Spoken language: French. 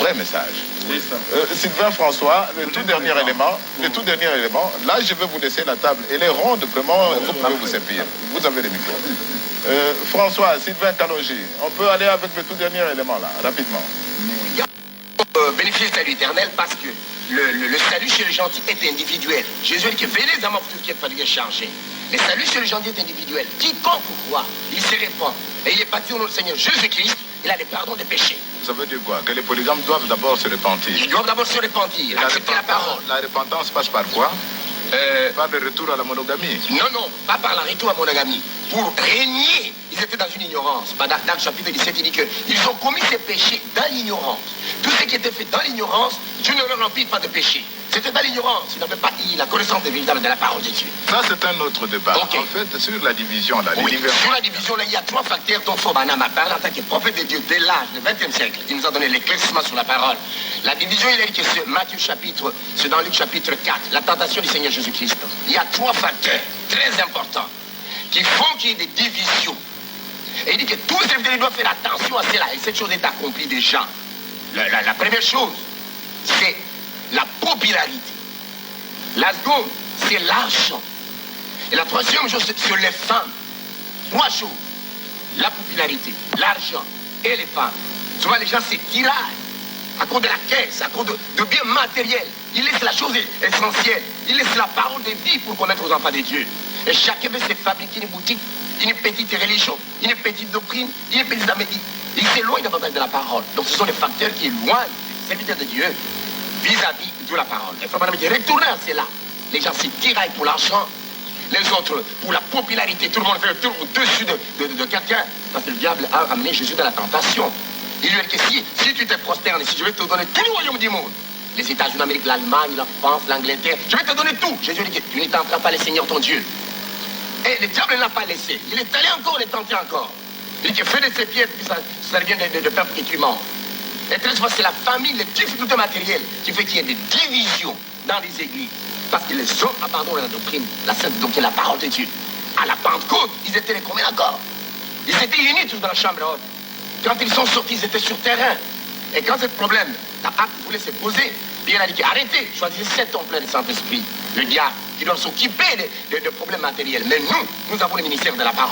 vrai message. Sylvain François, le tout dernier élément, là je vais vous laisser la table. Elle est ronde, vraiment, vous pouvez vous servir. Vous avez les micros. François, Sylvain Kalonji, on peut aller avec le tout dernier élément là, rapidement. Bénéfice de l'éternel parce que le salut chez les gentils est individuel. Jésus dit que venez à moi pour tout ce qui est fatigué changer. Le salut chez les gentils est individuel. Quiconque croit, il se répand. Et il est parti au nom du Seigneur Jésus-Christ, il a le pardon des péchés. Ça veut dire quoi? Que les polygames doivent d'abord se repentir. Ils doivent d'abord se repentir, accepter la parole. La repentance passe par quoi? Par le retour à la monogamie. Non, pas par le retour à la monogamie. Pour régner, ils étaient dans une ignorance. Dans le chapitre 17, il dit qu'ils ont commis ces péchés dans l'ignorance. Tout ce qui était fait dans l'ignorance, Dieu ne leur remplit pas de péché. C'était dans l'ignorance. Ils n'avaient pas la connaissance véritable de la parole de Dieu. Ça, c'est un autre débat. Okay. En fait, sur la division, là, oui, sur la division, là, il y a trois facteurs dont Fobanam a parlé en tant que prophète de Dieu dès l'âge du XXe siècle. Il nous a donné l'éclaircissement sur la parole. La division, il a dit que c'est dans Luc chapitre 4, la tentation du Seigneur Jésus-Christ. Il y a trois facteurs très importants qui font qu'il y ait des divisions. Et il dit que tous les serviteurs doivent faire attention à cela. Et cette chose est accomplie déjà. La première chose, c'est la popularité. La seconde, c'est l'argent. Et la troisième chose, c'est les femmes. Trois choses. La popularité, l'argent et les femmes. Souvent, les gens se tiraillent à cause de la caisse, à cause de biens matériels. Ils laissent la chose essentielle. Ils laissent la parole de vie pour connaître aux enfants de Dieu. Et chacun veut se fabriquer une boutique, une petite religion, une petite doctrine, une petite amédie. Ils s'éloignent davantage de la parole. Donc ce sont les facteurs qui éloignent les serviteurs de Dieu vis-à-vis de la parole. Il faut retourner à cela. Les gens se tiraillent pour l'argent, les autres pour la popularité. Tout le monde fait le tour au-dessus de quelqu'un. Parce que le diable a amené Jésus dans la tentation. Il lui a dit que si tu te prosternes, si je vais te donner tout le royaume du monde, les États-Unis d'Amérique, l'Allemagne, la France, l'Angleterre, je vais te donner tout. Jésus dit que tu ne tenteras pas le Seigneur ton Dieu. Et le diable ne l'a pas laissé. Il est allé encore, il est tenté encore. Il dit que fais de ces pierres, puis ça vient de peuple que tu manges. Et très souvent, c'est la famille, les difficultés matérielles qui fait qu'il y ait des divisions dans les églises. Parce que les hommes abandonnent la doctrine, la sainte doctrine, la parole de Dieu. À la Pentecôte, ils étaient les combien encore? Ils étaient unis tous dans la chambre haute. Quand ils sont sortis, ils étaient sur terrain. Et quand ce problème, ta acte voulait se poser, il a dit arrêtez, choisissez 7 hommes pleins du Saint-Esprit. Le diable qui doit s'occuper des problèmes matériels. Mais nous avons le ministère de la parole.